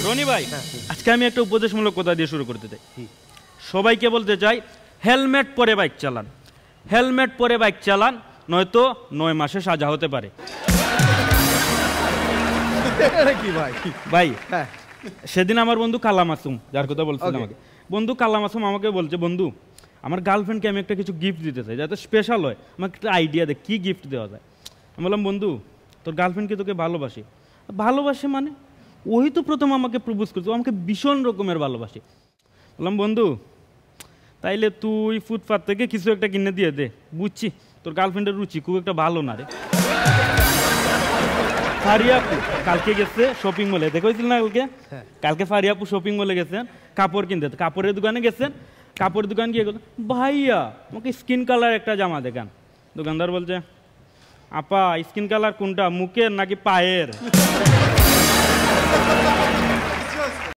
রনি ভাই আজকে আমি একটা উপদেশমূলক কথা দিয়ে শুরু করতে চাই। সবাইকে বলতে চাই হেলমেট পরে বাইক চালান, হেলমেট পরে বাইক চালান, নয়তো 9 মাসে সাজা হতে পারে। কি ভাই ভাই সেদিন আমার বন্ধু কালা মাসুম, যার কথা বলছিলাম আমাকে, বন্ধু কালা মাসুম আমাকে বলছে, বন্ধু আমার গার্লফ্রেন্ডকে আমি একটা কিছু গিফট দিতে চাই যাতে স্পেশাল হয়, আমাকে একটা আইডিয়া দে কি গিফট দেওয়া যায়। আমি বললাম, বন্ধু তোর গার্লফ্রেন্ডকে তোকে ভালোবাসে। ভালোবাসে মানে? ওই তো প্রথম আমাকে প্রপোজ করছে, আমাকে ভীষণ রকমের ভালোবাসে। বললাম, বন্ধু তাইলে তুই ফুটপাথ থেকে কিছু একটা কিনে দিয়ে দে, বুঝছি তোর গার্লফ্রেন্ডের রুচি খুব একটা ভালো না রে। ফারিয়াপু কালকে গেছে শপিং মলে, দেখেছিল না কালকে ফারিয়াপু শপিং মলে গেছেন কাপড় কিনতে, কাপড়ের দোকানে গেছেন, কাপড়ের দোকান গিয়ে ভাইয়া আমাকে স্কিন কালার একটা জামা দেখান। দোকানদার বলছে, আপা স্কিন কালার কোনটা, মুখের নাকি পায়ের?